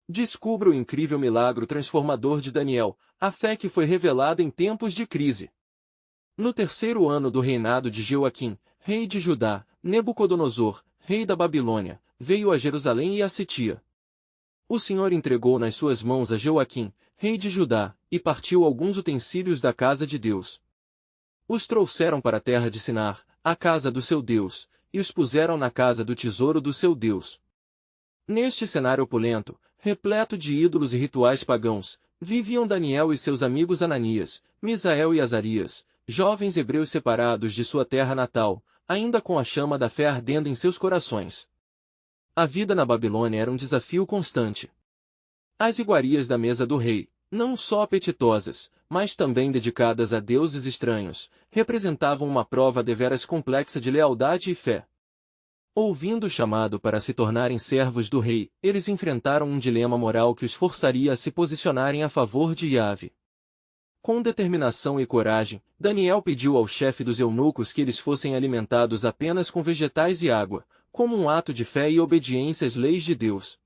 Descubra o incrível milagre transformador de Daniel, a fé que foi revelada em tempos de crise. No terceiro ano do reinado de Joaquim, rei de Judá, Nabucodonosor, rei da Babilônia, veio a Jerusalém e a Sitia. O Senhor entregou nas suas mãos a Joaquim, rei de Judá, e partiu alguns utensílios da casa de Deus. Os trouxeram para a terra de Sinar, a casa do seu Deus, e os puseram na casa do tesouro do seu Deus. Neste cenário opulento, repleto de ídolos e rituais pagãos, viviam Daniel e seus amigos Ananias, Misael e Azarias, jovens hebreus separados de sua terra natal, ainda com a chama da fé ardendo em seus corações. A vida na Babilônia era um desafio constante. As iguarias da mesa do rei, não só apetitosas, mas também dedicadas a deuses estranhos, representavam uma prova deveras complexa de lealdade e fé. Ouvindo o chamado para se tornarem servos do rei, eles enfrentaram um dilema moral que os forçaria a se posicionarem a favor de Yahvé. Com determinação e coragem, Daniel pediu ao chefe dos eunucos que eles fossem alimentados apenas com vegetais e água, como um ato de fé e obediência às leis de Deus.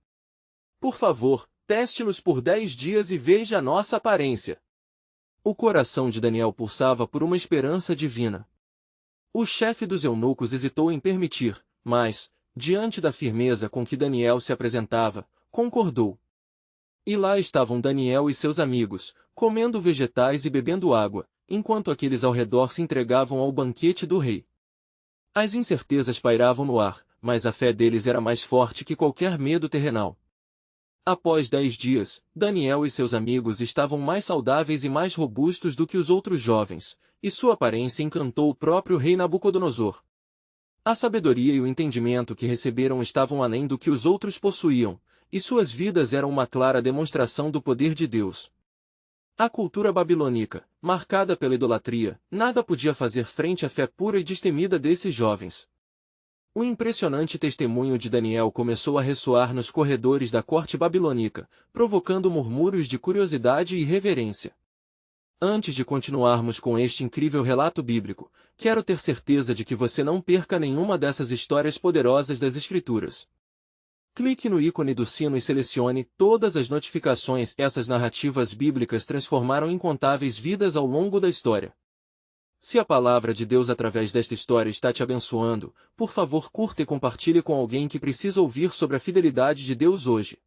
Por favor, teste-nos por 10 dias e veja a nossa aparência. O coração de Daniel pulsava por uma esperança divina. O chefe dos eunucos hesitou em permitir, mas, diante da firmeza com que Daniel se apresentava, concordou. E lá estavam Daniel e seus amigos, comendo vegetais e bebendo água, enquanto aqueles ao redor se entregavam ao banquete do rei. As incertezas pairavam no ar, mas a fé deles era mais forte que qualquer medo terrenal. Após 10 dias, Daniel e seus amigos estavam mais saudáveis e mais robustos do que os outros jovens, e sua aparência encantou o próprio rei Nabucodonosor. A sabedoria e o entendimento que receberam estavam além do que os outros possuíam, e suas vidas eram uma clara demonstração do poder de Deus. A cultura babilônica, marcada pela idolatria, nada podia fazer frente à fé pura e destemida desses jovens. O impressionante testemunho de Daniel começou a ressoar nos corredores da corte babilônica, provocando murmúrios de curiosidade e reverência. Antes de continuarmos com este incrível relato bíblico, quero ter certeza de que você não perca nenhuma dessas histórias poderosas das Escrituras. Clique no ícone do sino e selecione todas as notificações. Essas narrativas bíblicas transformaram incontáveis vidas ao longo da história. Se a palavra de Deus através desta história está te abençoando, por favor curta e compartilhe com alguém que precisa ouvir sobre a fidelidade de Deus hoje.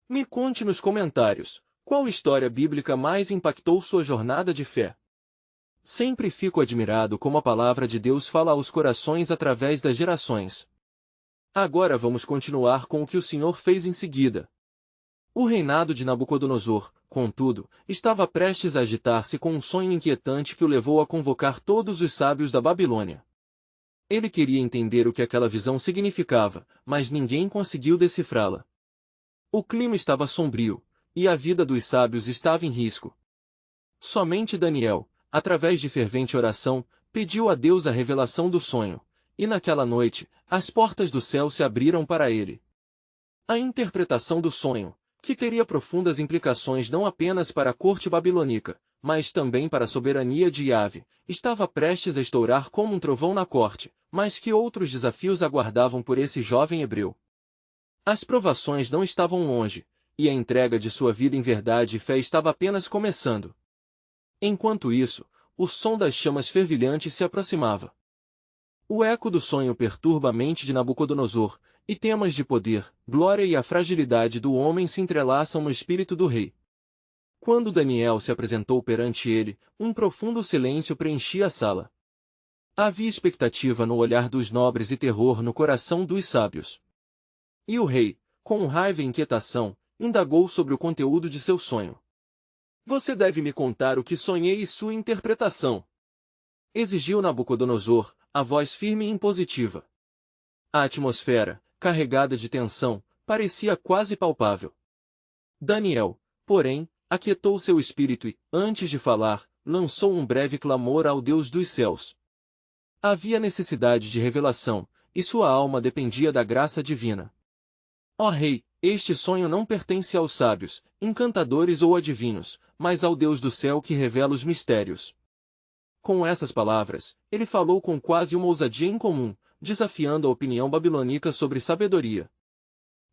Me conte nos comentários, qual história bíblica mais impactou sua jornada de fé? Sempre fico admirado como a palavra de Deus fala aos corações através das gerações. Agora vamos continuar com o que o Senhor fez em seguida. O reinado de Nabucodonosor, contudo, estava prestes a agitar-se com um sonho inquietante que o levou a convocar todos os sábios da Babilônia. Ele queria entender o que aquela visão significava, mas ninguém conseguiu decifrá-la. O clima estava sombrio, e a vida dos sábios estava em risco. Somente Daniel, através de fervente oração, pediu a Deus a revelação do sonho, e naquela noite, as portas do céu se abriram para ele. A interpretação do sonho, que teria profundas implicações não apenas para a corte babilônica, mas também para a soberania de Yahvé, estava prestes a estourar como um trovão na corte, mas que outros desafios aguardavam por esse jovem hebreu. As provações não estavam longe, e a entrega de sua vida em verdade e fé estava apenas começando. Enquanto isso, o som das chamas fervilhantes se aproximava. O eco do sonho perturba a mente de Nabucodonosor, e temas de poder, glória e a fragilidade do homem se entrelaçam no espírito do rei. Quando Daniel se apresentou perante ele, um profundo silêncio preenchia a sala. Havia expectativa no olhar dos nobres e terror no coração dos sábios. E o rei, com raiva e inquietação, indagou sobre o conteúdo de seu sonho. Você deve me contar o que sonhei e sua interpretação. Exigiu Nabucodonosor, a voz firme e impositiva. A atmosfera, carregada de tensão, parecia quase palpável. Daniel, porém, aquietou seu espírito e, antes de falar, lançou um breve clamor ao Deus dos céus. Havia necessidade de revelação, e sua alma dependia da graça divina. Ó Rei, este sonho não pertence aos sábios, encantadores ou adivinhos, mas ao Deus do céu que revela os mistérios. Com essas palavras, ele falou com quase uma ousadia incomum, desafiando a opinião babilônica sobre sabedoria.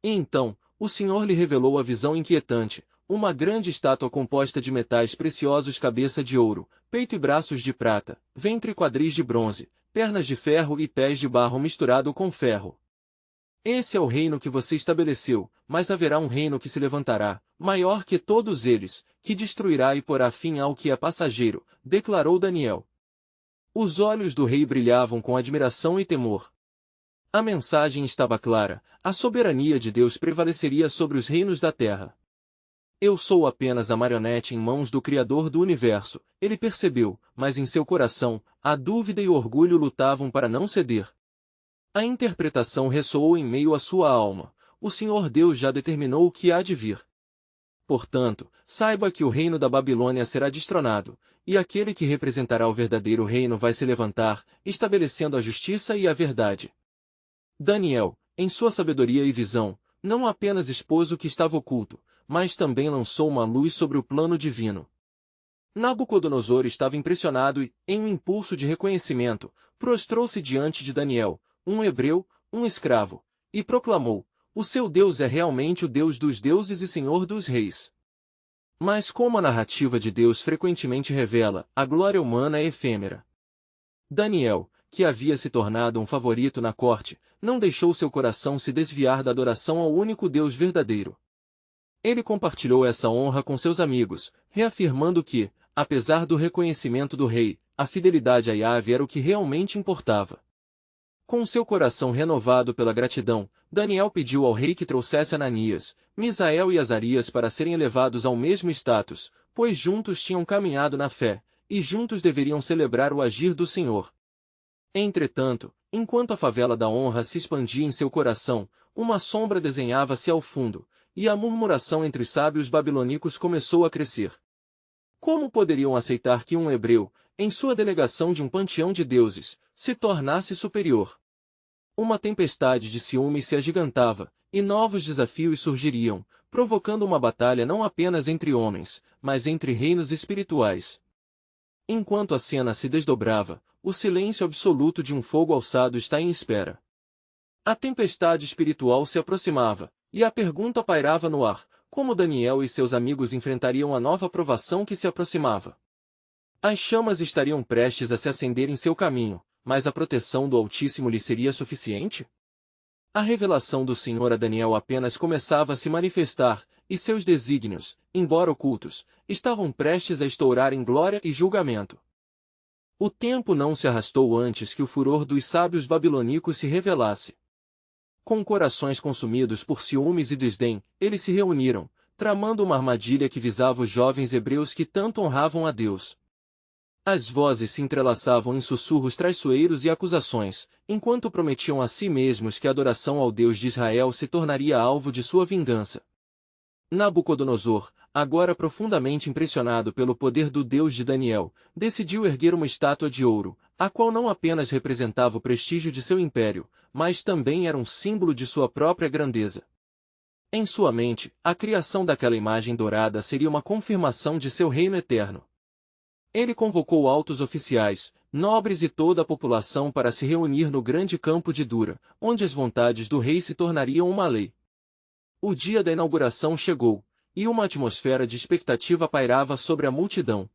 E então, o Senhor lhe revelou a visão inquietante, uma grande estátua composta de metais preciosos, cabeça de ouro, peito e braços de prata, ventre e quadris de bronze, pernas de ferro e pés de barro misturado com ferro. Esse é o reino que você estabeleceu, mas haverá um reino que se levantará, maior que todos eles, que destruirá e porá fim ao que é passageiro, declarou Daniel. Os olhos do rei brilhavam com admiração e temor. A mensagem estava clara, a soberania de Deus prevaleceria sobre os reinos da terra. Eu sou apenas a marionete em mãos do Criador do Universo, ele percebeu, mas em seu coração, a dúvida e o orgulho lutavam para não ceder. A interpretação ressoou em meio à sua alma, o Senhor Deus já determinou o que há de vir. Portanto, saiba que o reino da Babilônia será destronado, e aquele que representará o verdadeiro reino vai se levantar, estabelecendo a justiça e a verdade. Daniel, em sua sabedoria e visão, não apenas expôs o que estava oculto, mas também lançou uma luz sobre o plano divino. Nabucodonosor estava impressionado e, em um impulso de reconhecimento, prostrou-se diante de Daniel, um hebreu, um escravo, e proclamou: o seu Deus é realmente o Deus dos deuses e Senhor dos reis. Mas como a narrativa de Deus frequentemente revela, a glória humana é efêmera. Daniel, que havia se tornado um favorito na corte, não deixou seu coração se desviar da adoração ao único Deus verdadeiro. Ele compartilhou essa honra com seus amigos, reafirmando que, apesar do reconhecimento do rei, a fidelidade a Yahvé era o que realmente importava. Com seu coração renovado pela gratidão, Daniel pediu ao rei que trouxesse Ananias, Misael e Azarias para serem elevados ao mesmo status, pois juntos tinham caminhado na fé, e juntos deveriam celebrar o agir do Senhor. Entretanto, enquanto a favela da honra se expandia em seu coração, uma sombra desenhava-se ao fundo, e a murmuração entre os sábios babilônicos começou a crescer. Como poderiam aceitar que um hebreu, em sua delegação de um panteão de deuses, se tornasse superior? Uma tempestade de ciúmes se agigantava, e novos desafios surgiriam, provocando uma batalha não apenas entre homens, mas entre reinos espirituais. Enquanto a cena se desdobrava, o silêncio absoluto de um fogo alçado está em espera. A tempestade espiritual se aproximava, e a pergunta pairava no ar: como Daniel e seus amigos enfrentariam a nova provação que se aproximava? As chamas estariam prestes a se acender em seu caminho, mas a proteção do Altíssimo lhe seria suficiente? A revelação do Senhor a Daniel apenas começava a se manifestar, e seus desígnios, embora ocultos, estavam prestes a estourar em glória e julgamento. O tempo não se arrastou antes que o furor dos sábios babilônicos se revelasse. Com corações consumidos por ciúmes e desdém, eles se reuniram, tramando uma armadilha que visava os jovens hebreus que tanto honravam a Deus. As vozes se entrelaçavam em sussurros traiçoeiros e acusações, enquanto prometiam a si mesmos que a adoração ao Deus de Israel se tornaria alvo de sua vingança. Nabucodonosor, agora profundamente impressionado pelo poder do Deus de Daniel, decidiu erguer uma estátua de ouro, a qual não apenas representava o prestígio de seu império, mas também era um símbolo de sua própria grandeza. Em sua mente, a criação daquela imagem dourada seria uma confirmação de seu reino eterno. Ele convocou altos oficiais, nobres e toda a população para se reunir no grande campo de Dura, onde as vontades do rei se tornariam uma lei. O dia da inauguração chegou, e uma atmosfera de expectativa pairava sobre a multidão.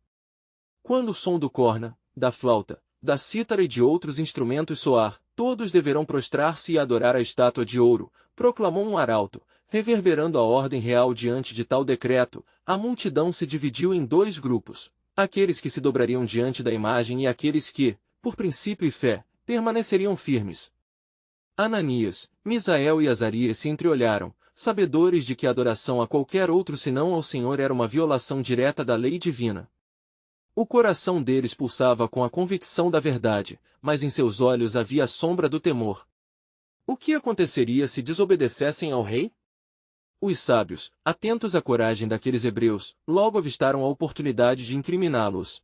Quando o som do corna, da flauta, da cítara e de outros instrumentos soar, todos deverão prostrar-se e adorar a estátua de ouro, proclamou um arauto, reverberando a ordem real diante de tal decreto. A multidão se dividiu em dois grupos: aqueles que se dobrariam diante da imagem e aqueles que, por princípio e fé, permaneceriam firmes. Ananias, Misael e Azarias se entreolharam, sabedores de que a adoração a qualquer outro senão ao Senhor era uma violação direta da lei divina. O coração deles pulsava com a convicção da verdade, mas em seus olhos havia a sombra do temor. O que aconteceria se desobedecessem ao rei? Os sábios, atentos à coragem daqueles hebreus, logo avistaram a oportunidade de incriminá-los.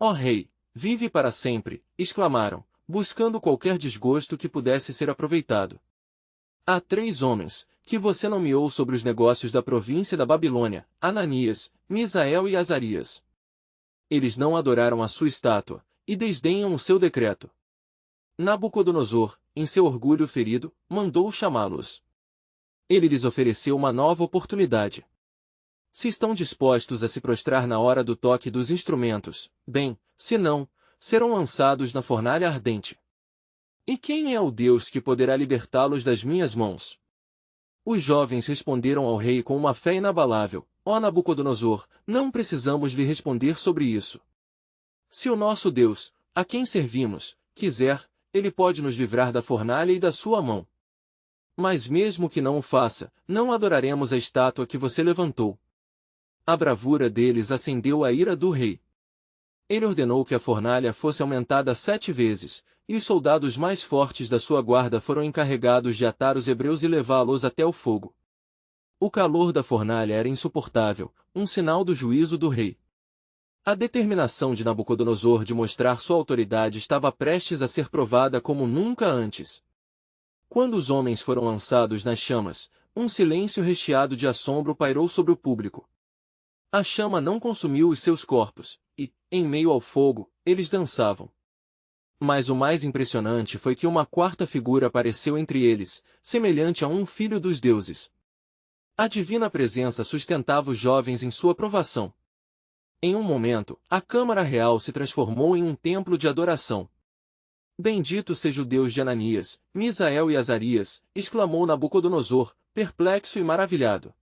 Ó rei, vive para sempre, exclamaram, buscando qualquer desgosto que pudesse ser aproveitado. Há 3 homens, que você nomeou sobre os negócios da província da Babilônia: Ananias, Misael e Azarias. Eles não adoraram a sua estátua, e desdenham o seu decreto. Nabucodonosor, em seu orgulho ferido, mandou chamá-los. Ele lhes ofereceu uma nova oportunidade. Se estão dispostos a se prostrar na hora do toque dos instrumentos, bem, se não, serão lançados na fornalha ardente. E quem é o Deus que poderá libertá-los das minhas mãos? Os jovens responderam ao rei com uma fé inabalável: ó Nabucodonosor, não precisamos lhe responder sobre isso. Se o nosso Deus, a quem servimos, quiser, ele pode nos livrar da fornalha e da sua mão. Mas mesmo que não o faça, não adoraremos a estátua que você levantou. A bravura deles acendeu a ira do rei. Ele ordenou que a fornalha fosse aumentada 7 vezes, e os soldados mais fortes da sua guarda foram encarregados de atar os hebreus e levá-los até o fogo. O calor da fornalha era insuportável, um sinal do juízo do rei. A determinação de Nabucodonosor de mostrar sua autoridade estava prestes a ser provada como nunca antes. Quando os homens foram lançados nas chamas, um silêncio recheado de assombro pairou sobre o público. A chama não consumiu os seus corpos, e, em meio ao fogo, eles dançavam. Mas o mais impressionante foi que uma quarta figura apareceu entre eles, semelhante a um filho dos deuses. A divina presença sustentava os jovens em sua provação. Em um momento, a Câmara Real se transformou em um templo de adoração. Bendito seja o Deus de Ananias, Misael e Azarias, exclamou Nabucodonosor, perplexo e maravilhado.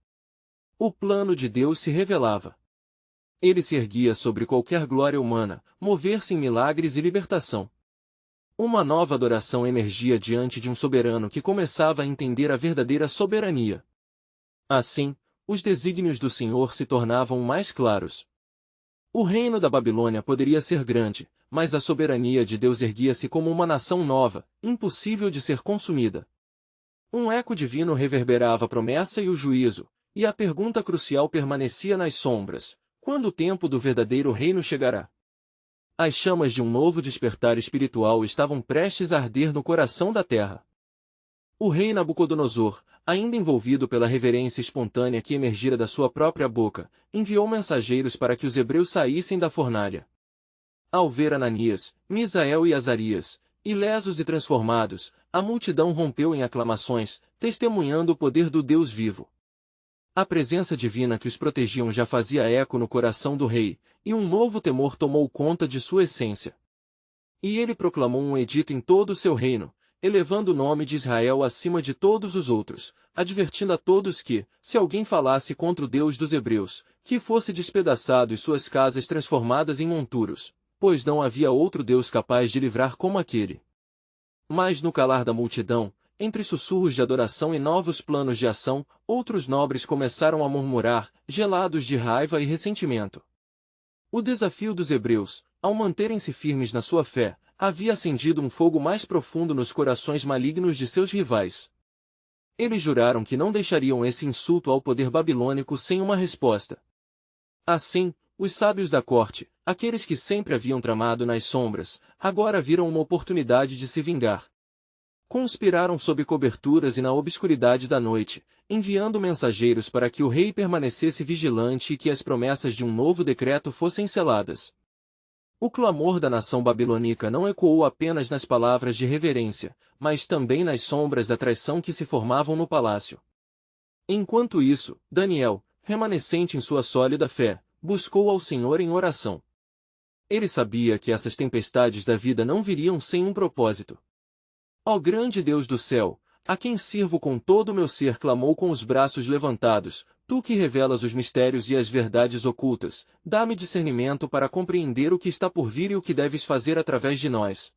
O plano de Deus se revelava. Ele se erguia sobre qualquer glória humana, mover-se em milagres e libertação. Uma nova adoração emergia diante de um soberano que começava a entender a verdadeira soberania. Assim, os desígnios do Senhor se tornavam mais claros. O reino da Babilônia poderia ser grande, mas a soberania de Deus erguia-se como uma nação nova, impossível de ser consumida. Um eco divino reverberava a promessa e o juízo, e a pergunta crucial permanecia nas sombras: quando o tempo do verdadeiro reino chegará? As chamas de um novo despertar espiritual estavam prestes a arder no coração da terra. O rei Nabucodonosor, ainda envolvido pela reverência espontânea que emergira da sua própria boca, enviou mensageiros para que os hebreus saíssem da fornalha. Ao ver Ananias, Misael e Azarias, ilesos e transformados, a multidão rompeu em aclamações, testemunhando o poder do Deus vivo. A presença divina que os protegiam já fazia eco no coração do rei, e um novo temor tomou conta de sua essência. E ele proclamou um edito em todo o seu reino, elevando o nome de Israel acima de todos os outros, advertindo a todos que, se alguém falasse contra o Deus dos hebreus, que fosse despedaçado e suas casas transformadas em monturos, pois não havia outro Deus capaz de livrar como aquele. Mas no calar da multidão, entre sussurros de adoração e novos planos de ação, outros nobres começaram a murmurar, gelados de raiva e ressentimento. O desafio dos hebreus, ao manterem-se firmes na sua fé, havia acendido um fogo mais profundo nos corações malignos de seus rivais. Eles juraram que não deixariam esse insulto ao poder babilônico sem uma resposta. Assim, os sábios da corte, aqueles que sempre haviam tramado nas sombras, agora viram uma oportunidade de se vingar. Conspiraram sob coberturas e na obscuridade da noite, enviando mensageiros para que o rei permanecesse vigilante e que as promessas de um novo decreto fossem seladas. O clamor da nação babilônica não ecoou apenas nas palavras de reverência, mas também nas sombras da traição que se formavam no palácio. Enquanto isso, Daniel, remanescente em sua sólida fé, buscou ao Senhor em oração. Ele sabia que essas tempestades da vida não viriam sem um propósito. Ó grande Deus do céu, a quem sirvo com todo o meu ser, clamou com os braços levantados, tu que revelas os mistérios e as verdades ocultas, dá-me discernimento para compreender o que está por vir e o que deves fazer através de nós.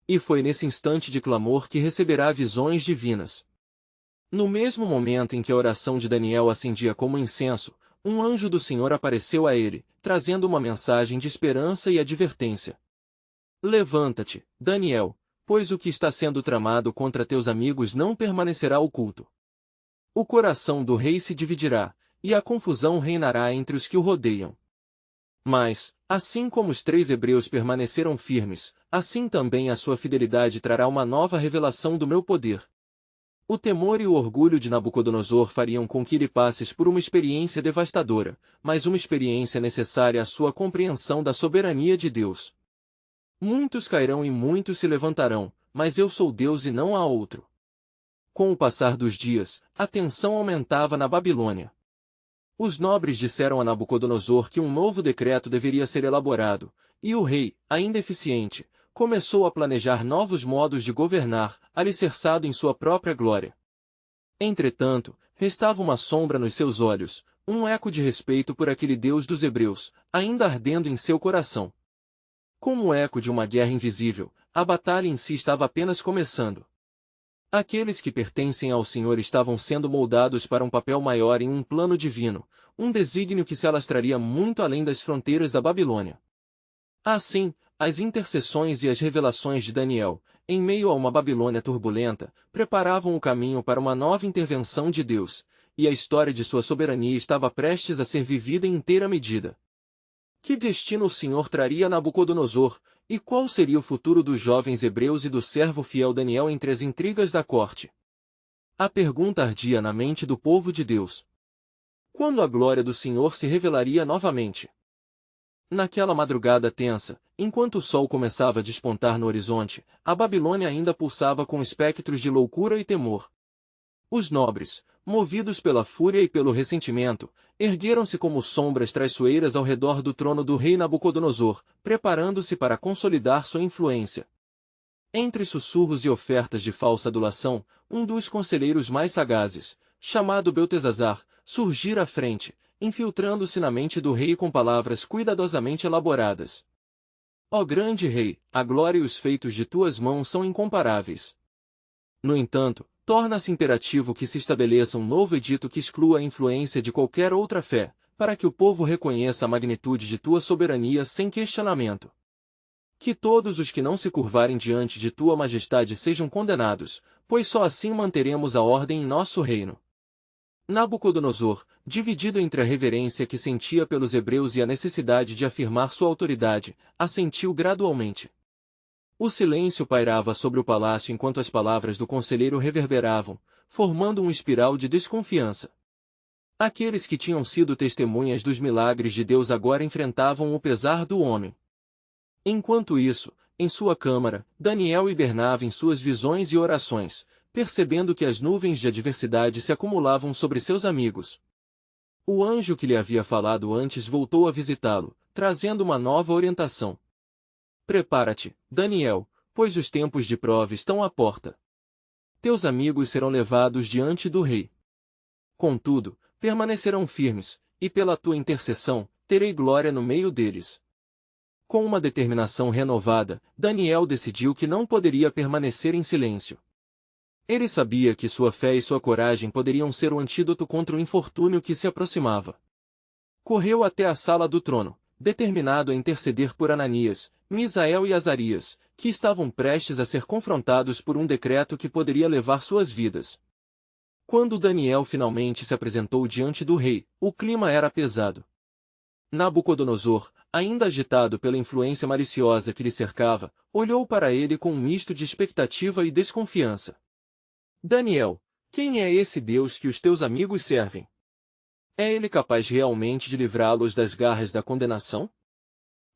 E foi nesse instante de clamor que receberá visões divinas. No mesmo momento em que a oração de Daniel acendia como incenso, um anjo do Senhor apareceu a ele, trazendo uma mensagem de esperança e advertência. Levanta-te, Daniel, pois o que está sendo tramado contra teus amigos não permanecerá oculto. O coração do rei se dividirá, e a confusão reinará entre os que o rodeiam. Mas, assim como os 3 hebreus permaneceram firmes, assim também a sua fidelidade trará uma nova revelação do meu poder. O temor e o orgulho de Nabucodonosor fariam com que ele passes por uma experiência devastadora, mas uma experiência necessária à sua compreensão da soberania de Deus. Muitos cairão e muitos se levantarão, mas eu sou Deus e não há outro. Com o passar dos dias, a tensão aumentava na Babilônia. Os nobres disseram a Nabucodonosor que um novo decreto deveria ser elaborado, e o rei, ainda eficiente, começou a planejar novos modos de governar, alicerçado em sua própria glória. Entretanto, restava uma sombra nos seus olhos, um eco de respeito por aquele Deus dos hebreus, ainda ardendo em seu coração. Como o eco de uma guerra invisível, a batalha em si estava apenas começando. Aqueles que pertencem ao Senhor estavam sendo moldados para um papel maior em um plano divino, um desígnio que se alastraria muito além das fronteiras da Babilônia. Assim, as intercessões e as revelações de Daniel, em meio a uma Babilônia turbulenta, preparavam o caminho para uma nova intervenção de Deus, e a história de sua soberania estava prestes a ser vivida em inteira medida. Que destino o Senhor traria a Nabucodonosor, e qual seria o futuro dos jovens hebreus e do servo fiel Daniel entre as intrigas da corte? A pergunta ardia na mente do povo de Deus. Quando a glória do Senhor se revelaria novamente? Naquela madrugada tensa, enquanto o sol começava a despontar no horizonte, a Babilônia ainda pulsava com espectros de loucura e temor. Os nobres, movidos pela fúria e pelo ressentimento, ergueram-se como sombras traiçoeiras ao redor do trono do rei Nabucodonosor, preparando-se para consolidar sua influência. Entre sussurros e ofertas de falsa adulação, um dos conselheiros mais sagazes, chamado Beltesazar, surgira à frente, infiltrando-se na mente do rei com palavras cuidadosamente elaboradas. Ó grande rei, a glória e os feitos de tuas mãos são incomparáveis. No entanto, torna-se imperativo que se estabeleça um novo edito que exclua a influência de qualquer outra fé, para que o povo reconheça a magnitude de tua soberania sem questionamento. Que todos os que não se curvarem diante de tua majestade sejam condenados, pois só assim manteremos a ordem em nosso reino. Nabucodonosor, dividido entre a reverência que sentia pelos hebreus e a necessidade de afirmar sua autoridade, assentiu gradualmente. O silêncio pairava sobre o palácio enquanto as palavras do conselheiro reverberavam, formando um espiral de desconfiança. Aqueles que tinham sido testemunhas dos milagres de Deus agora enfrentavam o pesar do homem. Enquanto isso, em sua câmara, Daniel hibernava em suas visões e orações, percebendo que as nuvens de adversidade se acumulavam sobre seus amigos. O anjo que lhe havia falado antes voltou a visitá-lo, trazendo uma nova orientação. Prepara-te, Daniel, pois os tempos de prova estão à porta. Teus amigos serão levados diante do rei. Contudo, permanecerão firmes, e pela tua intercessão, terei glória no meio deles. Com uma determinação renovada, Daniel decidiu que não poderia permanecer em silêncio. Ele sabia que sua fé e sua coragem poderiam ser o antídoto contra o infortúnio que se aproximava. Correu até a sala do trono, determinado a interceder por Ananias, Misael e Azarias, que estavam prestes a ser confrontados por um decreto que poderia levar suas vidas. Quando Daniel finalmente se apresentou diante do rei, o clima era pesado. Nabucodonosor, ainda agitado pela influência maliciosa que lhe cercava, olhou para ele com um misto de expectativa e desconfiança. Daniel, quem é esse Deus que os teus amigos servem? É ele capaz realmente de livrá-los das garras da condenação?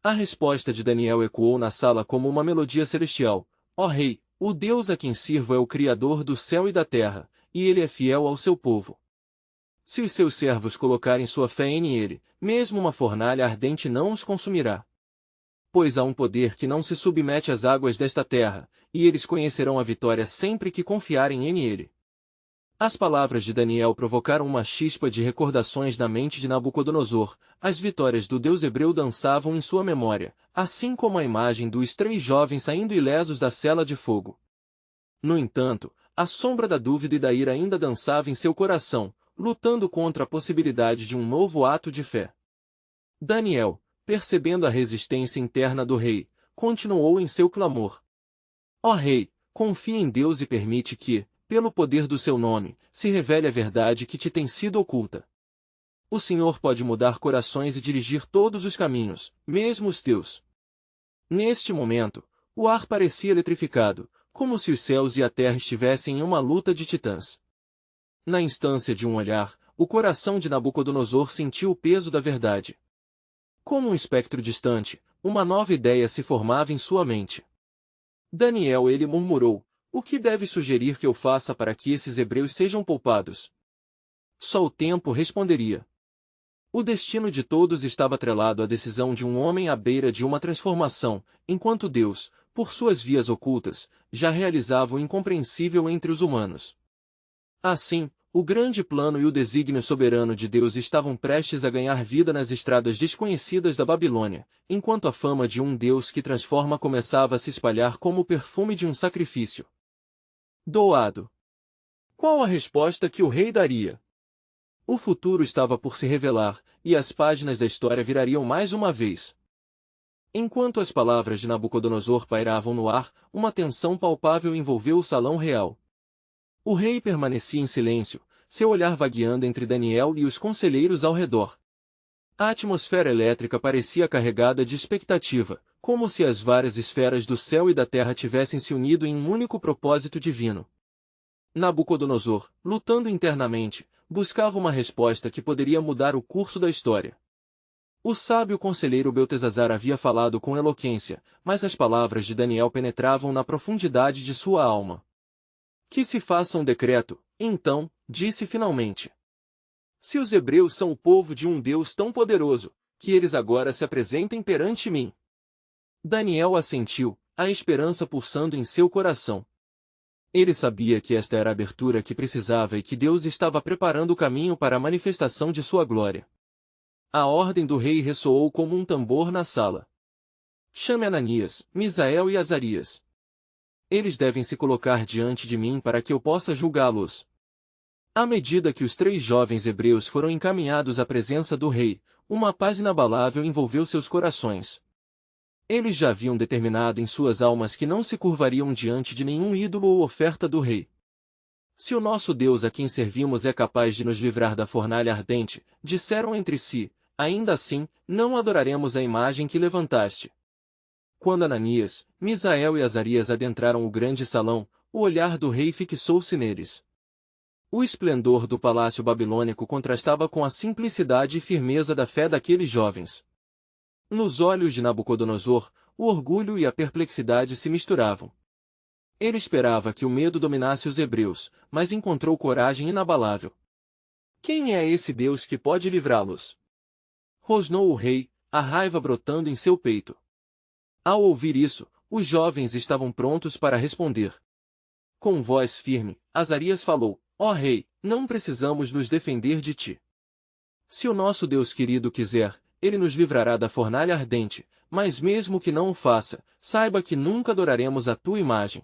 A resposta de Daniel ecoou na sala como uma melodia celestial. Ó rei, o Deus a quem sirvo é o Criador do céu e da terra, e ele é fiel ao seu povo. Se os seus servos colocarem sua fé em ele, mesmo uma fornalha ardente não os consumirá. Pois há um poder que não se submete às águas desta terra, e eles conhecerão a vitória sempre que confiarem em ele. As palavras de Daniel provocaram uma chispa de recordações na mente de Nabucodonosor. As vitórias do Deus hebreu dançavam em sua memória, assim como a imagem dos 3 jovens saindo ilesos da cela de fogo. No entanto, a sombra da dúvida e da ira ainda dançava em seu coração, lutando contra a possibilidade de um novo ato de fé. Daniel, percebendo a resistência interna do rei, continuou em seu clamor. Ó rei, confia em Deus e permite que, pelo poder do seu nome, se revele a verdade que te tem sido oculta. O Senhor pode mudar corações e dirigir todos os caminhos, mesmo os teus. Neste momento, o ar parecia eletrificado, como se os céus e a terra estivessem em uma luta de titãs. Na instância de um olhar, o coração de Nabucodonosor sentiu o peso da verdade. Como um espectro distante, uma nova ideia se formava em sua mente. Daniel, ele murmurou, O que deve sugerir que eu faça para que esses hebreus sejam poupados? Só o tempo responderia. O destino de todos estava atrelado à decisão de um homem à beira de uma transformação, enquanto Deus, por suas vias ocultas, já realizava o incompreensível entre os humanos. Assim, o grande plano e o desígnio soberano de Deus estavam prestes a ganhar vida nas estradas desconhecidas da Babilônia, enquanto a fama de um Deus que transforma começava a se espalhar como o perfume de um sacrifício doado. Qual a resposta que o rei daria? O futuro estava por se revelar, e as páginas da história virariam mais uma vez. Enquanto as palavras de Nabucodonosor pairavam no ar, uma tensão palpável envolveu o salão real. O rei permanecia em silêncio, seu olhar vagueando entre Daniel e os conselheiros ao redor. A atmosfera elétrica parecia carregada de expectativa, como se as várias esferas do céu e da terra tivessem se unido em um único propósito divino. Nabucodonosor, lutando internamente, buscava uma resposta que poderia mudar o curso da história. O sábio conselheiro Beltesazar havia falado com eloquência, mas as palavras de Daniel penetravam na profundidade de sua alma. Que se faça um decreto, então, disse finalmente. Se os hebreus são o povo de um Deus tão poderoso, que eles agora se apresentem perante mim. Daniel assentiu, a esperança pulsando em seu coração. Ele sabia que esta era a abertura que precisava e que Deus estava preparando o caminho para a manifestação de sua glória. A ordem do rei ressoou como um tambor na sala. Chame Ananias, Misael e Azarias. Eles devem se colocar diante de mim para que eu possa julgá-los. À medida que os 3 jovens hebreus foram encaminhados à presença do rei, uma paz inabalável envolveu seus corações. Eles já haviam determinado em suas almas que não se curvariam diante de nenhum ídolo ou oferta do rei. Se o nosso Deus a quem servimos é capaz de nos livrar da fornalha ardente, disseram entre si, ainda assim, não adoraremos a imagem que levantaste. Quando Ananias, Misael e Azarias adentraram o grande salão, o olhar do rei fixou-se neles. O esplendor do palácio babilônico contrastava com a simplicidade e firmeza da fé daqueles jovens. Nos olhos de Nabucodonosor, o orgulho e a perplexidade se misturavam. Ele esperava que o medo dominasse os hebreus, mas encontrou coragem inabalável. Quem é esse Deus que pode livrá-los? Rosnou o rei, a raiva brotando em seu peito. Ao ouvir isso, os jovens estavam prontos para responder. Com voz firme, Azarias falou, ó rei, não precisamos nos defender de ti. Se o nosso Deus querido quiser, ele nos livrará da fornalha ardente, mas mesmo que não o faça, saiba que nunca adoraremos a tua imagem.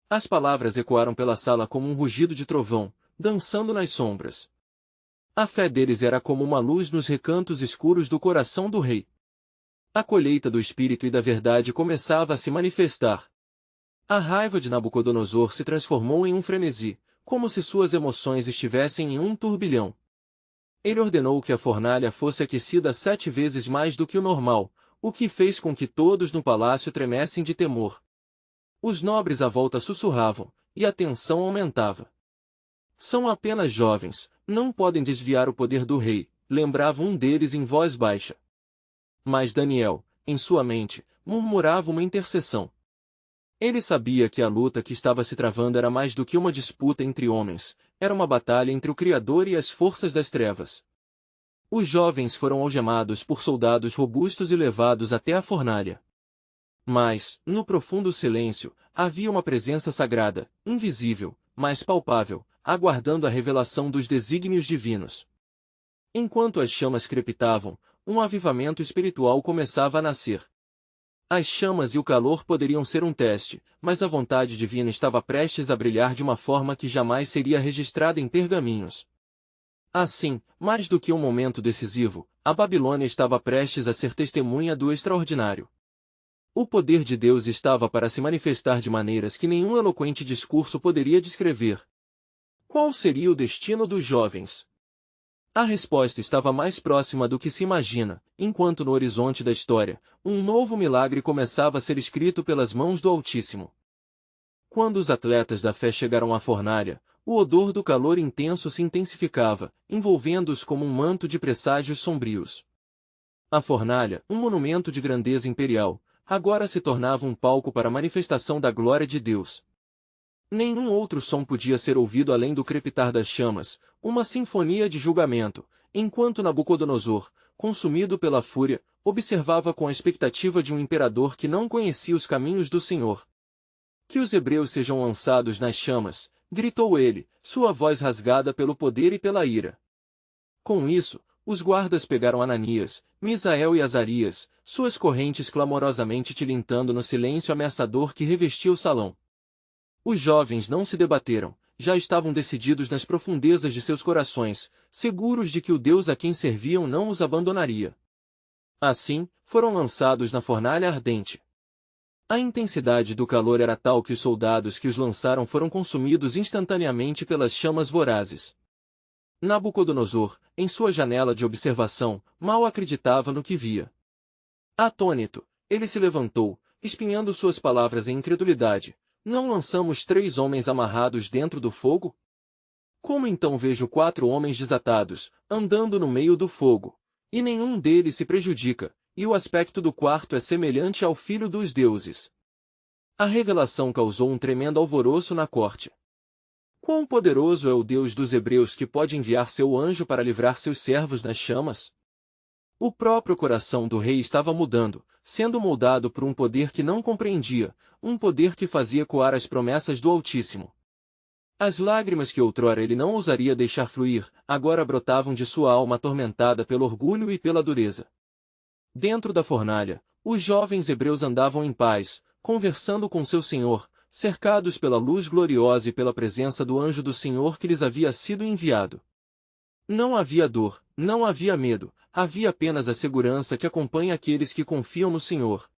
As palavras ecoaram pela sala como um rugido de trovão, dançando nas sombras. A fé deles era como uma luz nos recantos escuros do coração do rei. A colheita do espírito e da verdade começava a se manifestar. A raiva de Nabucodonosor se transformou em um frenesi, como se suas emoções estivessem em um turbilhão. Ele ordenou que a fornalha fosse aquecida 7 vezes mais do que o normal, o que fez com que todos no palácio tremessem de temor. Os nobres à volta sussurravam, e a tensão aumentava. São apenas jovens, não podem desviar o poder do rei, lembrava um deles em voz baixa. Mas Daniel, em sua mente, murmurava uma intercessão. Ele sabia que a luta que estava se travando era mais do que uma disputa entre homens, era uma batalha entre o Criador e as forças das trevas. Os jovens foram algemados por soldados robustos e levados até a fornalha. Mas, no profundo silêncio, havia uma presença sagrada, invisível, mas palpável, aguardando a revelação dos desígnios divinos. Enquanto as chamas crepitavam, um avivamento espiritual começava a nascer. As chamas e o calor poderiam ser um teste, mas a vontade divina estava prestes a brilhar de uma forma que jamais seria registrada em pergaminhos. Assim, mais do que um momento decisivo, a Babilônia estava prestes a ser testemunha do extraordinário. O poder de Deus estava para se manifestar de maneiras que nenhum eloquente discurso poderia descrever. Qual seria o destino dos jovens? A resposta estava mais próxima do que se imagina, enquanto no horizonte da história, um novo milagre começava a ser escrito pelas mãos do Altíssimo. Quando os atletas da fé chegaram à fornalha, o odor do calor intenso se intensificava, envolvendo-os como um manto de presságios sombrios. A fornalha, um monumento de grandeza imperial, agora se tornava um palco para a manifestação da glória de Deus. Nenhum outro som podia ser ouvido além do crepitar das chamas, uma sinfonia de julgamento, enquanto Nabucodonosor, consumido pela fúria, observava com a expectativa de um imperador que não conhecia os caminhos do Senhor. Que os hebreus sejam lançados nas chamas, gritou ele, sua voz rasgada pelo poder e pela ira. Com isso, os guardas pegaram Ananias, Misael e Azarias, suas correntes clamorosamente tilintando no silêncio ameaçador que revestia o salão. Os jovens não se debateram, já estavam decididos nas profundezas de seus corações, seguros de que o Deus a quem serviam não os abandonaria. Assim, foram lançados na fornalha ardente. A intensidade do calor era tal que os soldados que os lançaram foram consumidos instantaneamente pelas chamas vorazes. Nabucodonosor, em sua janela de observação, mal acreditava no que via. Atônito, ele se levantou, espinhando suas palavras em incredulidade. Não lançamos 3 homens amarrados dentro do fogo? Como então vejo 4 homens desatados, andando no meio do fogo? E nenhum deles se prejudica, e o aspecto do quarto é semelhante ao filho dos deuses. A revelação causou um tremendo alvoroço na corte. Quão poderoso é o Deus dos hebreus que pode enviar seu anjo para livrar seus servos das chamas? O próprio coração do rei estava mudando, sendo moldado por um poder que não compreendia, um poder que fazia ecoar as promessas do Altíssimo. As lágrimas que outrora ele não ousaria deixar fluir, agora brotavam de sua alma atormentada pelo orgulho e pela dureza. Dentro da fornalha, os jovens hebreus andavam em paz, conversando com seu senhor, cercados pela luz gloriosa e pela presença do anjo do Senhor que lhes havia sido enviado. Não havia dor, não havia medo, havia apenas a segurança que acompanha aqueles que confiam no Senhor.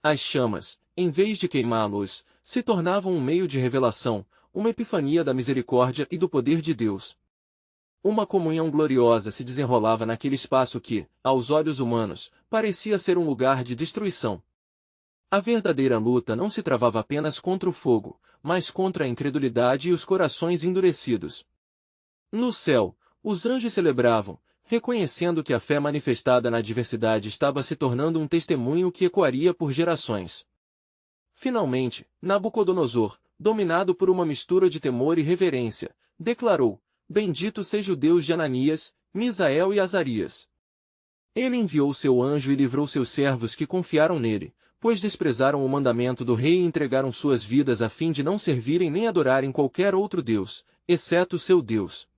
As chamas, em vez de queimá-los, se tornavam um meio de revelação, uma epifania da misericórdia e do poder de Deus. Uma comunhão gloriosa se desenrolava naquele espaço que, aos olhos humanos, parecia ser um lugar de destruição. A verdadeira luta não se travava apenas contra o fogo, mas contra a incredulidade e os corações endurecidos. No céu, os anjos celebravam, reconhecendo que a fé manifestada na adversidade estava se tornando um testemunho que ecoaria por gerações. Finalmente, Nabucodonosor, dominado por uma mistura de temor e reverência, declarou: Bendito seja o Deus de Ananias, Misael e Azarias. Ele enviou seu anjo e livrou seus servos que confiaram nele, pois desprezaram o mandamento do rei e entregaram suas vidas a fim de não servirem nem adorarem qualquer outro Deus, exceto o seu Deus.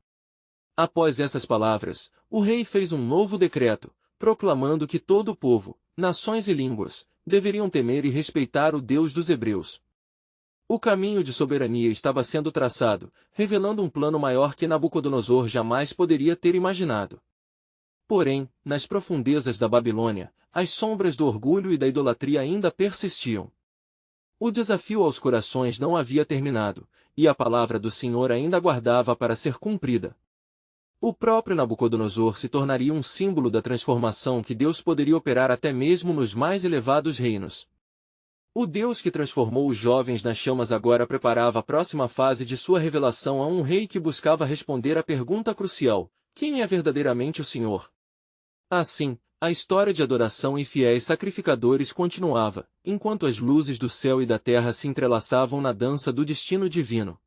Após essas palavras, o rei fez um novo decreto, proclamando que todo o povo, nações e línguas, deveriam temer e respeitar o Deus dos hebreus. O caminho de soberania estava sendo traçado, revelando um plano maior que Nabucodonosor jamais poderia ter imaginado. Porém, nas profundezas da Babilônia, as sombras do orgulho e da idolatria ainda persistiam. O desafio aos corações não havia terminado, e a palavra do Senhor ainda aguardava para ser cumprida. O próprio Nabucodonosor se tornaria um símbolo da transformação que Deus poderia operar até mesmo nos mais elevados reinos. O Deus que transformou os jovens nas chamas agora preparava a próxima fase de sua revelação a um rei que buscava responder à pergunta crucial: quem é verdadeiramente o Senhor? Assim, a história de adoração e fiéis sacrificadores continuava, enquanto as luzes do céu e da terra se entrelaçavam na dança do destino divino.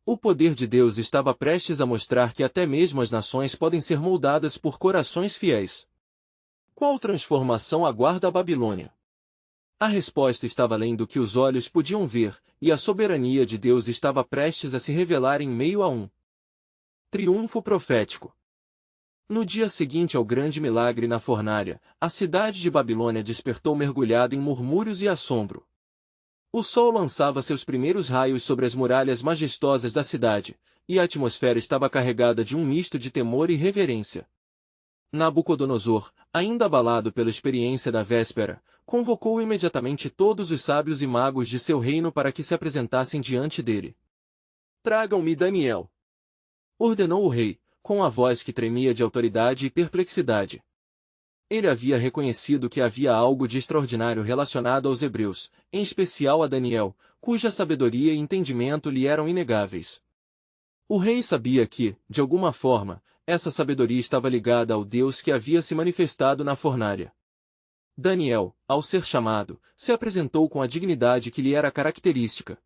O poder de Deus estava prestes a mostrar que até mesmo as nações podem ser moldadas por corações fiéis. Qual transformação aguarda a Babilônia? A resposta estava além do que os olhos podiam ver, e a soberania de Deus estava prestes a se revelar em meio a um triunfo profético. No dia seguinte ao grande milagre na fornalha, a cidade de Babilônia despertou mergulhada em murmúrios e assombro. O sol lançava seus primeiros raios sobre as muralhas majestosas da cidade, e a atmosfera estava carregada de um misto de temor e reverência. Nabucodonosor, ainda abalado pela experiência da véspera, convocou imediatamente todos os sábios e magos de seu reino para que se apresentassem diante dele. Tragam-me Daniel, ordenou o rei, com a voz que tremia de autoridade e perplexidade. Ele havia reconhecido que havia algo de extraordinário relacionado aos hebreus, em especial a Daniel, cuja sabedoria e entendimento lhe eram inegáveis. O rei sabia que, de alguma forma, essa sabedoria estava ligada ao Deus que havia se manifestado na fornalha. Daniel, ao ser chamado, se apresentou com a dignidade que lhe era característica.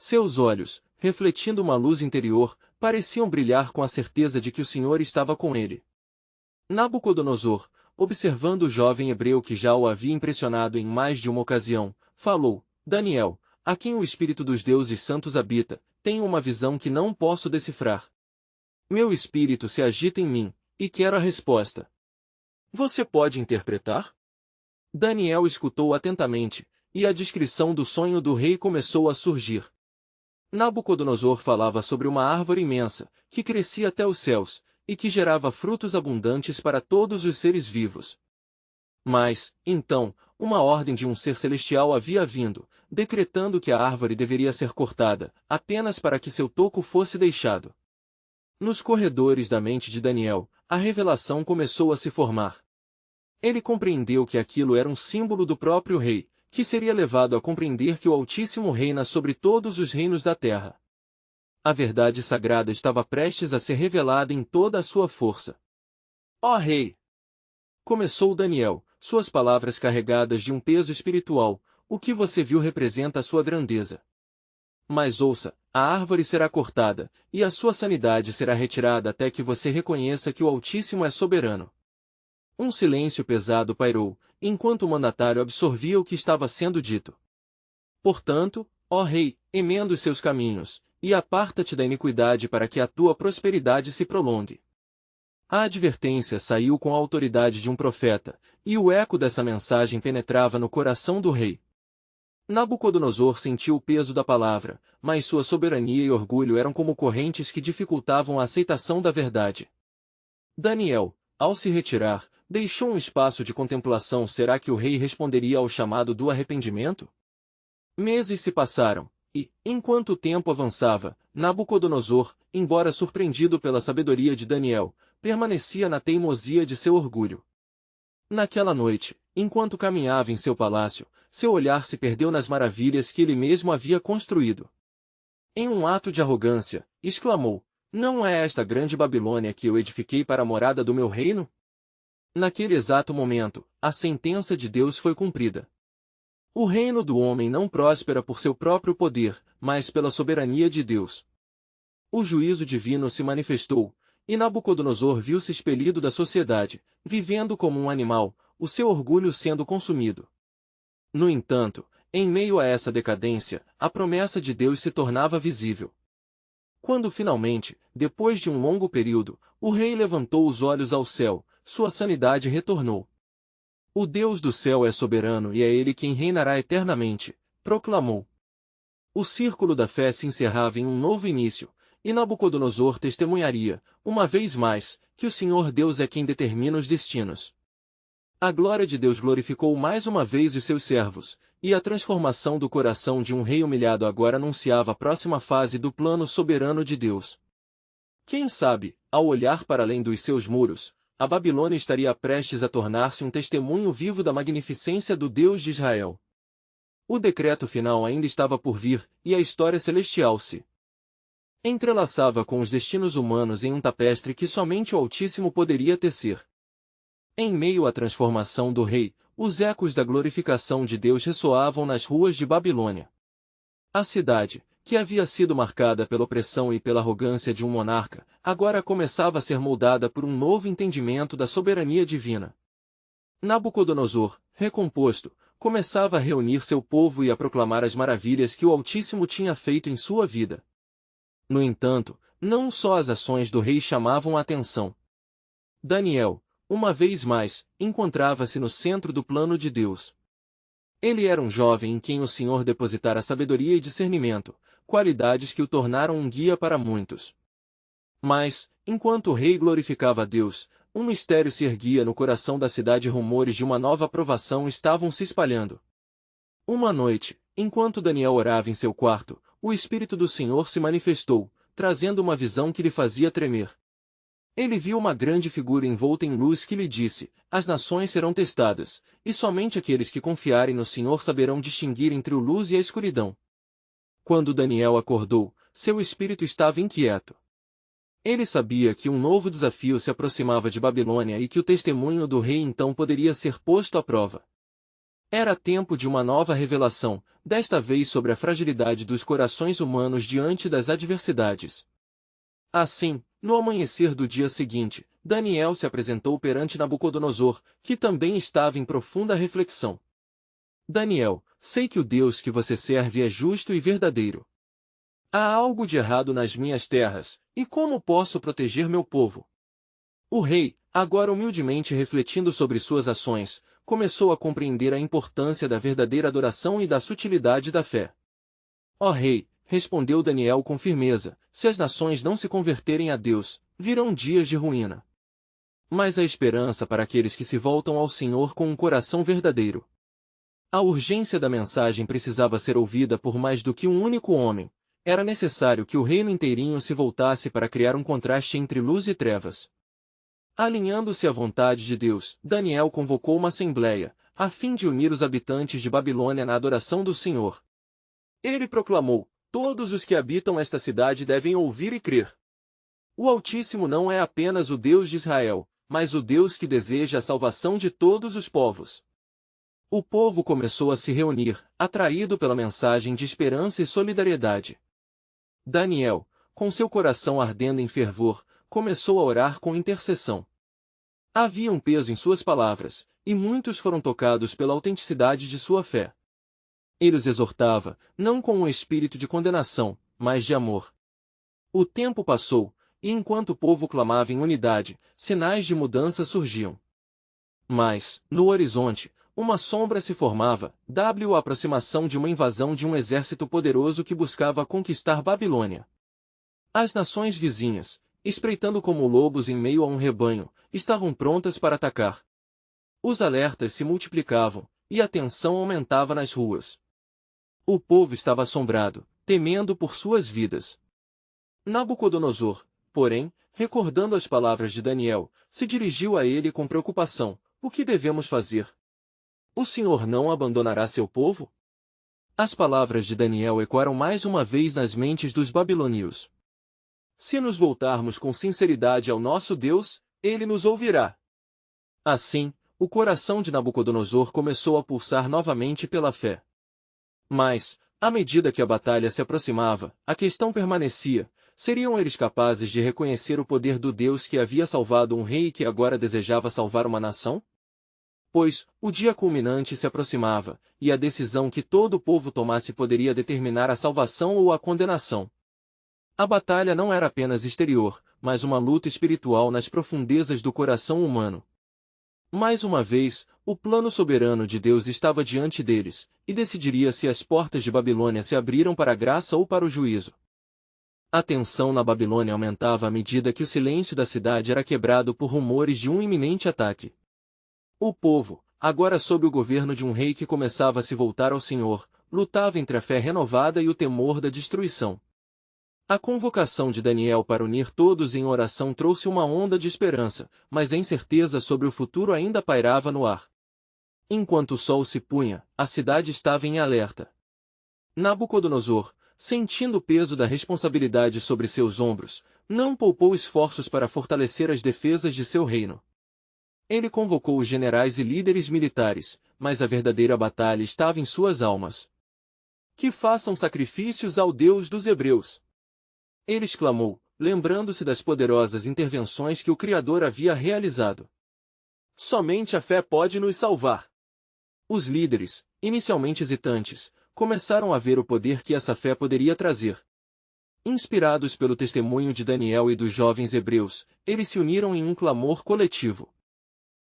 Seus olhos, refletindo uma luz interior, pareciam brilhar com a certeza de que o Senhor estava com ele. Nabucodonosor, observando o jovem hebreu que já o havia impressionado em mais de uma ocasião, falou: Daniel, a quem o Espírito dos deuses santos habita, tenho uma visão que não posso decifrar. Meu espírito se agita em mim, e quero a resposta. Você pode interpretar? Daniel escutou atentamente, e a descrição do sonho do rei começou a surgir. Nabucodonosor falava sobre uma árvore imensa, que crescia até os céus, e que gerava frutos abundantes para todos os seres vivos. Mas, então, uma ordem de um ser celestial havia vindo, decretando que a árvore deveria ser cortada, apenas para que seu toco fosse deixado. Nos corredores da mente de Daniel, a revelação começou a se formar. Ele compreendeu que aquilo era um símbolo do próprio rei, que seria levado a compreender que o Altíssimo reina sobre todos os reinos da terra. A verdade sagrada estava prestes a ser revelada em toda a sua força. Ó rei! Começou Daniel, suas palavras carregadas de um peso espiritual, o que você viu representa a sua grandeza. Mas ouça, a árvore será cortada, e a sua sanidade será retirada até que você reconheça que o Altíssimo é soberano. Um silêncio pesado pairou, enquanto o mandatário absorvia o que estava sendo dito. Portanto, ó rei, emenda os seus caminhos, e aparta-te da iniquidade para que a tua prosperidade se prolongue. A advertência saiu com a autoridade de um profeta, e o eco dessa mensagem penetrava no coração do rei. Nabucodonosor sentiu o peso da palavra, mas sua soberania e orgulho eram como correntes que dificultavam a aceitação da verdade. Daniel, ao se retirar, deixou um espaço de contemplação. Será que o rei responderia ao chamado do arrependimento? Meses se passaram, e, enquanto o tempo avançava, Nabucodonosor, embora surpreendido pela sabedoria de Daniel, permanecia na teimosia de seu orgulho. Naquela noite, enquanto caminhava em seu palácio, seu olhar se perdeu nas maravilhas que ele mesmo havia construído. Em um ato de arrogância, exclamou: Não é esta grande Babilônia que eu edifiquei para a morada do meu reino? Naquele exato momento, a sentença de Deus foi cumprida. O reino do homem não próspera por seu próprio poder, mas pela soberania de Deus. O juízo divino se manifestou, e Nabucodonosor viu-se expelido da sociedade, vivendo como um animal, o seu orgulho sendo consumido. No entanto, em meio a essa decadência, a promessa de Deus se tornava visível. Quando finalmente, depois de um longo período, o rei levantou os olhos ao céu, sua sanidade retornou. O Deus do céu é soberano e é Ele quem reinará eternamente, proclamou. O círculo da fé se encerrava em um novo início, e Nabucodonosor testemunharia, uma vez mais, que o Senhor Deus é quem determina os destinos. A glória de Deus glorificou mais uma vez os seus servos, e a transformação do coração de um rei humilhado agora anunciava a próxima fase do plano soberano de Deus. Quem sabe, ao olhar para além dos seus muros, a Babilônia estaria prestes a tornar-se um testemunho vivo da magnificência do Deus de Israel. O decreto final ainda estava por vir, e a história celestial se entrelaçava com os destinos humanos em um tapestre que somente o Altíssimo poderia tecer. Em meio à transformação do rei, os ecos da glorificação de Deus ressoavam nas ruas de Babilônia. A cidade, que havia sido marcada pela opressão e pela arrogância de um monarca, agora começava a ser moldada por um novo entendimento da soberania divina. Nabucodonosor, recomposto, começava a reunir seu povo e a proclamar as maravilhas que o Altíssimo tinha feito em sua vida. No entanto, não só as ações do rei chamavam a atenção. Daniel, uma vez mais, encontrava-se no centro do plano de Deus. Ele era um jovem em quem o Senhor depositara sabedoria e discernimento, qualidades que o tornaram um guia para muitos. Mas, enquanto o rei glorificava a Deus, um mistério se erguia no coração da cidade e rumores de uma nova aprovação estavam se espalhando. Uma noite, enquanto Daniel orava em seu quarto, o Espírito do Senhor se manifestou, trazendo uma visão que lhe fazia tremer. Ele viu uma grande figura envolta em luz que lhe disse: As nações serão testadas, e somente aqueles que confiarem no Senhor saberão distinguir entre a luz e a escuridão. Quando Daniel acordou, seu espírito estava inquieto. Ele sabia que um novo desafio se aproximava de Babilônia e que o testemunho do rei então poderia ser posto à prova. Era tempo de uma nova revelação, desta vez sobre a fragilidade dos corações humanos diante das adversidades. Assim, no amanhecer do dia seguinte, Daniel se apresentou perante Nabucodonosor, que também estava em profunda reflexão. Daniel, sei que o Deus que você serve é justo e verdadeiro. Há algo de errado nas minhas terras, e como posso proteger meu povo? O rei, agora humildemente refletindo sobre suas ações, começou a compreender a importância da verdadeira adoração e da sutilidade da fé. Ó rei, respondeu Daniel com firmeza, se as nações não se converterem a Deus, virão dias de ruína. Mas há esperança para aqueles que se voltam ao Senhor com um coração verdadeiro. A urgência da mensagem precisava ser ouvida por mais do que um único homem. Era necessário que o reino inteirinho se voltasse para criar um contraste entre luz e trevas. Alinhando-se à vontade de Deus, Daniel convocou uma assembleia, a fim de unir os habitantes de Babilônia na adoração do Senhor. Ele proclamou: todos os que habitam esta cidade devem ouvir e crer. O Altíssimo não é apenas o Deus de Israel, mas o Deus que deseja a salvação de todos os povos. O povo começou a se reunir, atraído pela mensagem de esperança e solidariedade. Daniel, com seu coração ardendo em fervor, começou a orar com intercessão. Havia um peso em suas palavras, e muitos foram tocados pela autenticidade de sua fé. Ele os exortava, não com um espírito de condenação, mas de amor. O tempo passou, e enquanto o povo clamava em unidade, sinais de mudança surgiam. Mas, no horizonte, uma sombra se formava, a aproximação de uma invasão de um exército poderoso que buscava conquistar Babilônia. As nações vizinhas, espreitando como lobos em meio a um rebanho, estavam prontas para atacar. Os alertas se multiplicavam, e a tensão aumentava nas ruas. O povo estava assombrado, temendo por suas vidas. Nabucodonosor, porém, recordando as palavras de Daniel, se dirigiu a ele com preocupação: o que devemos fazer? O Senhor não abandonará seu povo? As palavras de Daniel ecoaram mais uma vez nas mentes dos babilônios. Se nos voltarmos com sinceridade ao nosso Deus, Ele nos ouvirá. Assim, o coração de Nabucodonosor começou a pulsar novamente pela fé. Mas, à medida que a batalha se aproximava, a questão permanecia: seriam eles capazes de reconhecer o poder do Deus que havia salvado um rei e que agora desejava salvar uma nação? Pois, o dia culminante se aproximava, e a decisão que todo o povo tomasse poderia determinar a salvação ou a condenação. A batalha não era apenas exterior, mas uma luta espiritual nas profundezas do coração humano. Mais uma vez, o plano soberano de Deus estava diante deles, e decidiria se as portas de Babilônia se abriram para a graça ou para o juízo. A tensão na Babilônia aumentava à medida que o silêncio da cidade era quebrado por rumores de um iminente ataque. O povo, agora sob o governo de um rei que começava a se voltar ao Senhor, lutava entre a fé renovada e o temor da destruição. A convocação de Daniel para unir todos em oração trouxe uma onda de esperança, mas a incerteza sobre o futuro ainda pairava no ar. Enquanto o sol se punha, a cidade estava em alerta. Nabucodonosor, sentindo o peso da responsabilidade sobre seus ombros, não poupou esforços para fortalecer as defesas de seu reino. Ele convocou os generais e líderes militares, mas a verdadeira batalha estava em suas almas. Que façam sacrifícios ao Deus dos Hebreus. Ele exclamou, lembrando-se das poderosas intervenções que o Criador havia realizado. Somente a fé pode nos salvar. Os líderes, inicialmente hesitantes, começaram a ver o poder que essa fé poderia trazer. Inspirados pelo testemunho de Daniel e dos jovens hebreus, eles se uniram em um clamor coletivo.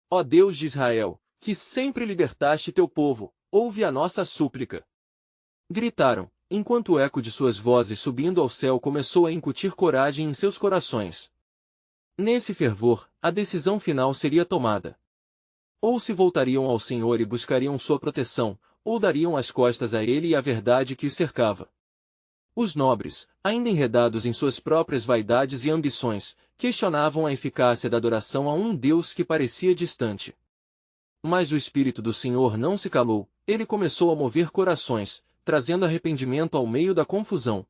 Ó Deus de Israel, que sempre libertaste teu povo, ouve a nossa súplica. Gritaram, enquanto o eco de suas vozes subindo ao céu começou a incutir coragem em seus corações. Nesse fervor, a decisão final seria tomada. Ou se voltariam ao Senhor e buscariam sua proteção, ou dariam as costas a ele e à verdade que os cercava. Os nobres, ainda enredados em suas próprias vaidades e ambições, questionavam a eficácia da adoração a um Deus que parecia distante. Mas o Espírito do Senhor não se calou, ele começou a mover corações, trazendo arrependimento ao meio da confusão.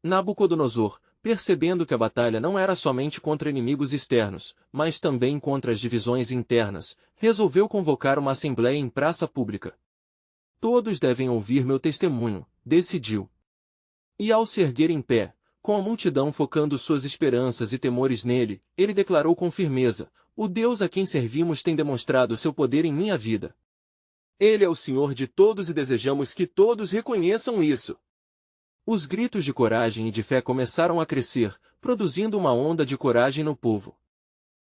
Nabucodonosor, Percebendo que a batalha não era somente contra inimigos externos, mas também contra as divisões internas, resolveu convocar uma assembleia em praça pública. Todos devem ouvir meu testemunho, decidiu. E ao se erguer em pé, com a multidão focando suas esperanças e temores nele, ele declarou com firmeza: o Deus a quem servimos tem demonstrado seu poder em minha vida. Ele é o Senhor de todos e desejamos que todos reconheçam isso. Os gritos de coragem e de fé começaram a crescer, produzindo uma onda de coragem no povo.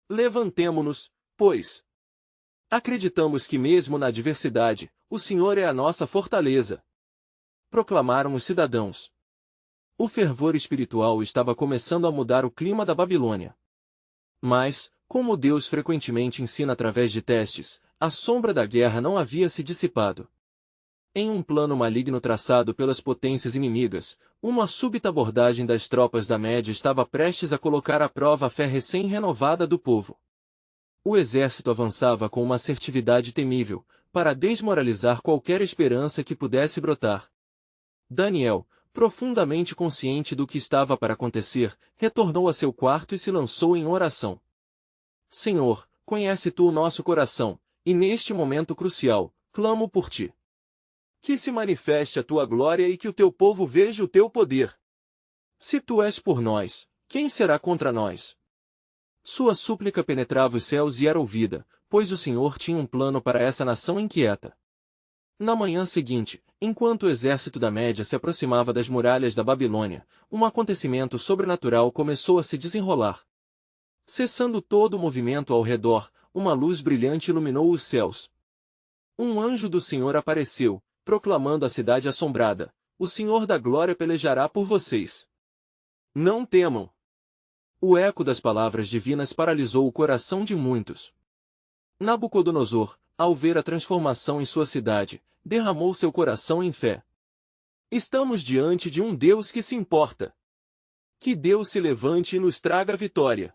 Levantemo-nos, pois. Acreditamos que mesmo na adversidade, o Senhor é a nossa fortaleza. Proclamaram os cidadãos. O fervor espiritual estava começando a mudar o clima da Babilônia. Mas, como Deus frequentemente ensina através de testes, a sombra da guerra não havia se dissipado. Em um plano maligno traçado pelas potências inimigas, uma súbita abordagem das tropas da Média estava prestes a colocar à prova a fé recém-renovada do povo. O exército avançava com uma assertividade temível, para desmoralizar qualquer esperança que pudesse brotar. Daniel, profundamente consciente do que estava para acontecer, retornou a seu quarto e se lançou em oração. Senhor, conhece tu o nosso coração, e neste momento crucial, clamo por ti. Que se manifeste a tua glória e que o teu povo veja o teu poder. Se tu és por nós, quem será contra nós? Sua súplica penetrava os céus e era ouvida, pois o Senhor tinha um plano para essa nação inquieta. Na manhã seguinte, enquanto o exército da Média se aproximava das muralhas da Babilônia, um acontecimento sobrenatural começou a se desenrolar. Cessando todo o movimento ao redor, uma luz brilhante iluminou os céus. Um anjo do Senhor apareceu, proclamando à cidade assombrada: o Senhor da Glória pelejará por vocês. Não temam. O eco das palavras divinas paralisou o coração de muitos. Nabucodonosor, ao ver a transformação em sua cidade, derramou seu coração em fé. Estamos diante de um Deus que se importa. Que Deus se levante e nos traga a vitória.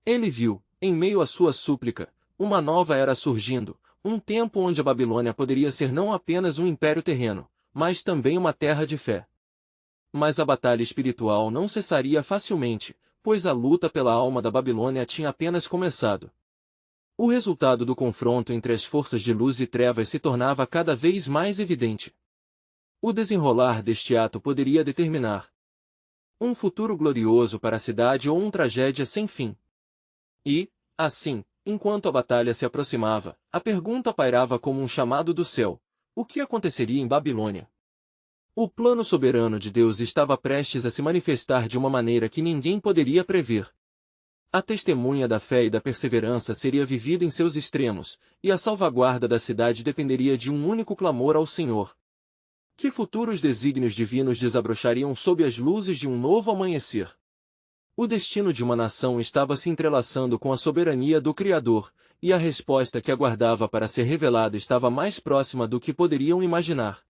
Ele viu, em meio à sua súplica, uma nova era surgindo, um tempo onde a Babilônia poderia ser não apenas um império terreno, mas também uma terra de fé. Mas a batalha espiritual não cessaria facilmente, pois a luta pela alma da Babilônia tinha apenas começado. O resultado do confronto entre as forças de luz e trevas se tornava cada vez mais evidente. O desenrolar deste ato poderia determinar um futuro glorioso para a cidade ou uma tragédia sem fim. E, assim, enquanto a batalha se aproximava, a pergunta pairava como um chamado do céu: o que aconteceria em Babilônia? O plano soberano de Deus estava prestes a se manifestar de uma maneira que ninguém poderia prever. A testemunha da fé e da perseverança seria vivida em seus extremos, e a salvaguarda da cidade dependeria de um único clamor ao Senhor. Que futuros desígnios divinos desabrochariam sob as luzes de um novo amanhecer? O destino de uma nação estava se entrelaçando com a soberania do Criador, e a resposta que aguardava para ser revelada estava mais próxima do que poderiam imaginar.